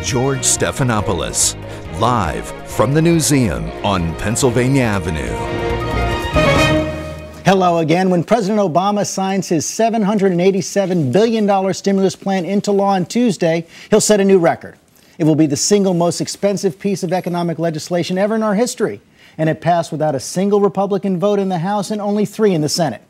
George Stephanopoulos, live from the Newseum on Pennsylvania Avenue. Hello again. When President Obama signs his $787 billion stimulus plan into law on Tuesday, he'll set a new record. It will be the single most expensive piece of economic legislation ever in our history, and it passed without a single Republican vote in the House and only 3 in the Senate.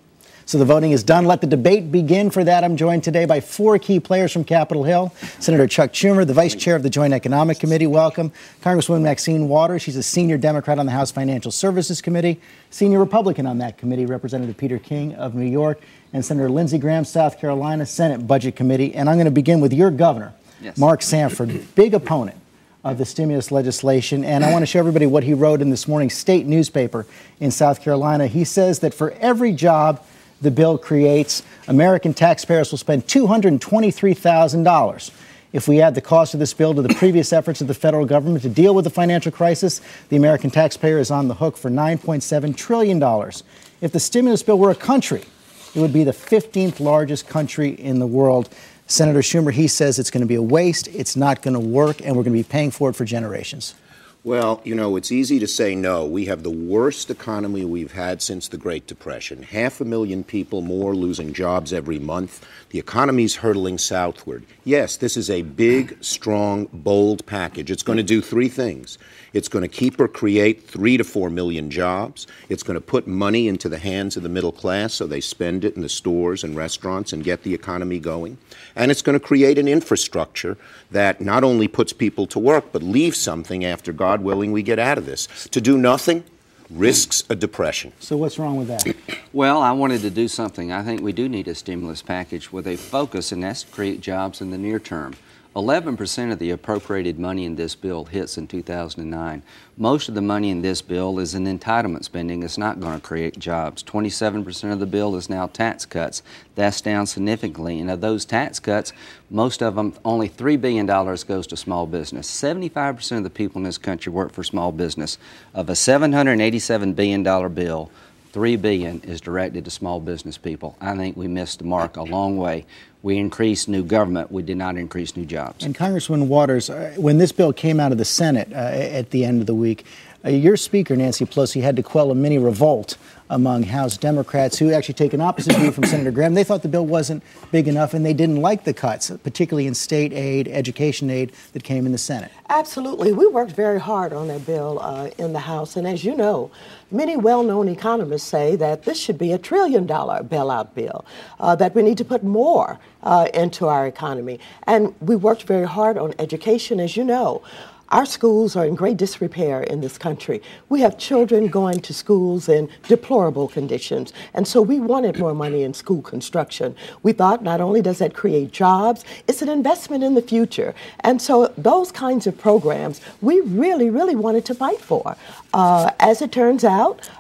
So the voting is done. Let the debate begin. For that, I'm joined today by 4 key players from Capitol Hill. Senator Chuck Schumer, the Vice Chair of the Joint Economic Committee. Welcome. Congresswoman Maxine Waters. She's a senior Democrat on the House Financial Services Committee. Senior Republican on that committee, Representative Peter King of New York. And Senator Lindsey Graham, South Carolina, Senate Budget Committee. And I'm going to begin with your governor, yes, Mark Sanford, big opponent of the stimulus legislation. And I want to show everybody what he wrote in this morning's state newspaper in South Carolina. He says that for every job the bill creates, American taxpayers will spend $223,000. If we add the cost of this bill to the previous efforts of the federal government to deal with the financial crisis, the American taxpayer is on the hook for $9.7 trillion. If the stimulus bill were a country, it would be the 15th largest country in the world. Senator Schumer, he says it's going to be a waste, it's not going to work, and we're going to be paying for it for generations. Well, you know, it's easy to say no. We have the worst economy we've had since the Great Depression. 500,000 people more losing jobs every month. The economy's hurtling southward. Yes, this is a big, strong, bold package. It's going to do 3 things. It's going to keep or create 3 to 4 million jobs. It's going to put money into the hands of the middle class so they spend it in the stores and restaurants and get the economy going. And it's going to create an infrastructure that not only puts people to work, but leaves something after, God willing, we get out of this. To do nothing risks a depression. So what's wrong with that? Well, I wanted to do something. I think we do need a stimulus package with a focus, and that's to create jobs in the near term. 11% of the appropriated money in this bill hits in 2009. Most of the money in this bill is in entitlement spending. It's not going to create jobs. 27% of the bill is now tax cuts. That's down significantly. And of those tax cuts, most of them, only $3 billion goes to small business. 75% of the people in this country work for small business. Of a $787 billion bill, $3 billion is directed to small business people. I think we missed the mark a long way. We increased new government. We did not increase new jobs. And Congresswoman Waters, when this bill came out of the Senate at the end of the week, your speaker, Nancy Pelosi, had to quell a mini revolt among House Democrats who actually take an opposite view from Senator Graham. They thought the bill wasn't big enough, and they didn't like the cuts, particularly in state aid, education aid, that came in the Senate. Absolutely. We worked very hard on that bill in the House. And as you know, many well-known economists say that this should be a $1 trillion bailout bill, that we need to put more into our economy. And we worked very hard on education, as you know. Our schools are in great disrepair in this country. We have children going to schools in deplorable conditions. And so we wanted more money in school construction. We thought not only does that create jobs, it's an investment in the future. And so those kinds of programs we really, really wanted to fight for. As it turns out,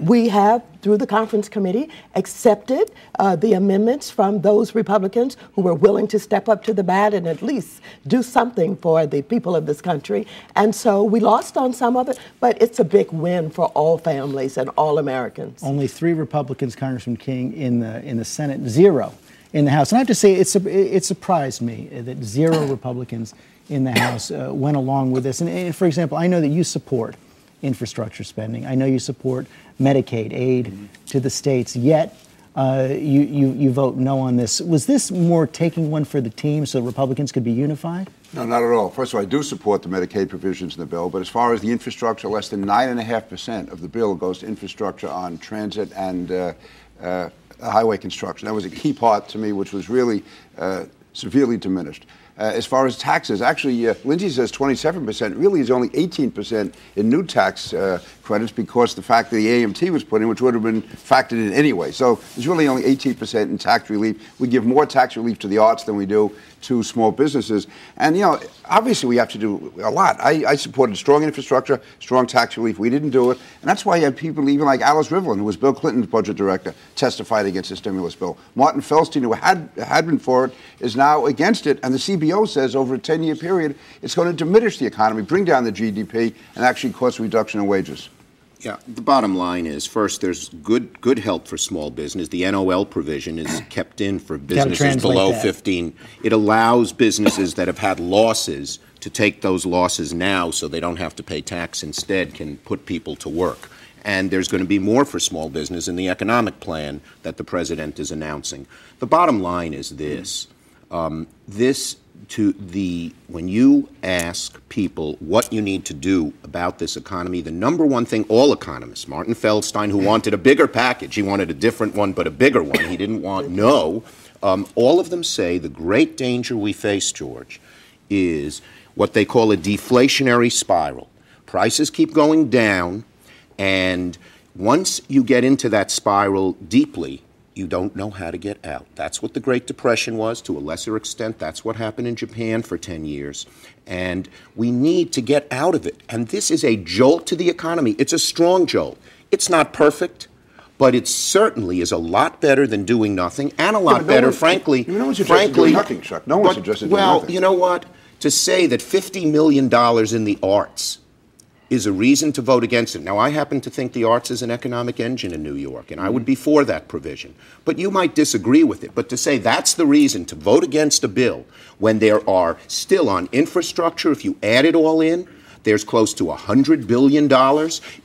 we have, through the conference committee, accepted the amendments from those Republicans who were willing to step up to the bat and at least do something for the people of this country. And so we lost on some of it, but it's a big win for all families and all Americans. Only 3 Republicans, Congressman King, in the Senate, 0 in the House. And I have to say, it surprised me that 0 Republicans in the House went along with this. And for example, I know that you support infrastructure spending. I know you support Medicaid aid to the states, yet you vote no on this. Was this more taking one for the team so Republicans could be unified? No, not at all. First of all, I do support the Medicaid provisions in the bill, but as far as the infrastructure, less than 9.5% of the bill goes to infrastructure on transit and highway construction. That was a key part to me, which was really severely diminished. As far as taxes, actually, Lindsey says 27%. Really is only 18% in new tax credits because the fact that the AMT was put in, which would have been factored in anyway. So there's really only 18% in tax relief. We give more tax relief to the arts than we do to small businesses. And, you know, obviously we have to do a lot. I supported strong infrastructure, strong tax relief. We didn't do it. And that's why you had people even like Alice Rivlin, who was Bill Clinton's budget director, testified against the stimulus bill. Martin Feldstein, who had been for it, is now against it. And the CBO says over a 10-year period, it's going to diminish the economy, bring down the GDP, and actually cause reduction in wages. Yeah, the bottom line is, first, there's good help for small business. The NOL provision is kept in for businesses below 15. It allows businesses that have had losses to take those losses now so they don't have to pay tax instead, can put people to work. And there's going to be more for small business in the economic plan that the president is announcing. The bottom line is this. When you ask people what you need to do about this economy, the number one thing all economists, Martin Feldstein, who wanted a bigger package, he wanted a different one but a bigger one, he didn't want all of them say the great danger we face, George, is what they call a deflationary spiral. Prices keep going down, and once you get into that spiral deeply, you don't know how to get out. That's what the Great Depression was. To a lesser extent, that's what happened in Japan for 10 years. And we need to get out of it. And this is a jolt to the economy. It's a strong jolt. It's not perfect, but it certainly is a lot better than doing nothing, and a lot better, frankly. No one's suggested doing nothing, Chuck. No one's suggested doing nothing. Well, you know what? To say that $50 million in the arts is a reason to vote against it. Now, I happen to think the arts is an economic engine in New York, and I would be for that provision. But you might disagree with it. But to say that's the reason to vote against a bill when there are still on infrastructure, if you add it all in, there's close to $100 billion,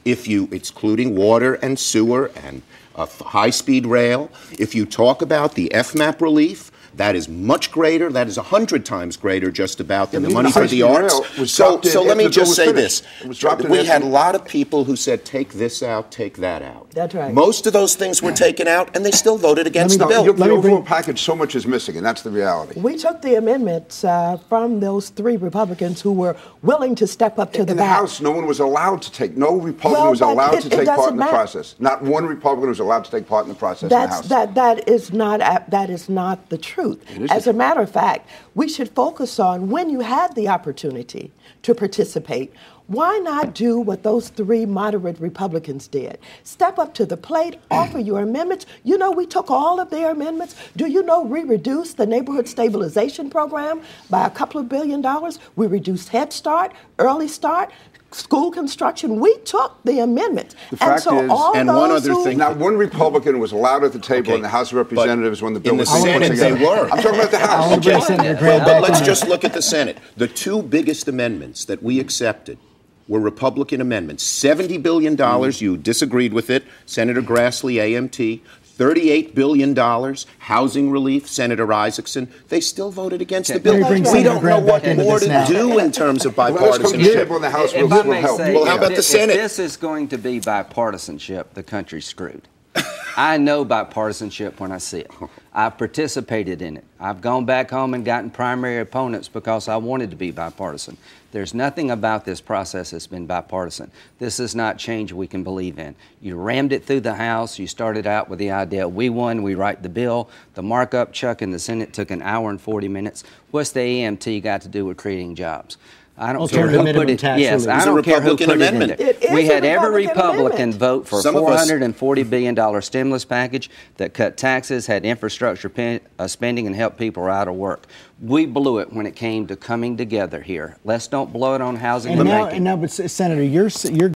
if you, excluding water and sewer and high-speed rail. If you talk about the FMAP relief, that is much greater. That is 100 times greater, just about, than the money for the arts. So let me just say this. We had a lot of people who said, take this out, take that out. That's right. Most of those things were taken out, and they still voted against the bill. The overall package, so much is missing, and that's the reality. We took the amendments from those three Republicans who were willing to step up to the bat. In the House, no one was allowed to take, no Republican was allowed to take part in the process. Not one Republican was allowed to take part in the process in the House. That is not the truth. As a matter of fact, we should focus on when you had the opportunity to participate. Why not do what those three moderate Republicans did? Step up to the plate, offer your amendments. You know, we took all of their amendments. Do you know we reduced the neighborhood stabilization program by a couple of $1 billion? We reduced Head Start, Early Start, school construction. We took the amendment. The fact is, and one other thing, not one Republican was allowed at the table in the House of Representatives when the bill was put together. In the Senate, they were. I'm talking about the House. But let's just look at the Senate. The two biggest amendments that we accepted were Republican amendments. $70 billion, you disagreed with it, Senator Grassley, AMT. $38 billion, housing relief, Senator Isaacson. They still voted against the bill. We don't know what more to do in terms of bipartisanship. Well, how about the Senate? If this is going to be bipartisanship, the country's screwed. I know bipartisanship when I see it. I've participated in it. I've gone back home and gotten primary opponents because I wanted to be bipartisan. There's nothing about this process that's been bipartisan. This is not change we can believe in. You rammed it through the House. You started out with the idea, we won, we write the bill. The markup, Chuck, in the Senate took an hour and 40 minutes. What's the AMT got to do with creating jobs? I don't care who put it. Yes, I don't care who put it in there. We had every Republican vote for a $440 billion stimulus package that cut taxes, had infrastructure spending, and helped people out of work. We blew it when it came to coming together here. Let's don't blow it on housing and banking. But Senator, you're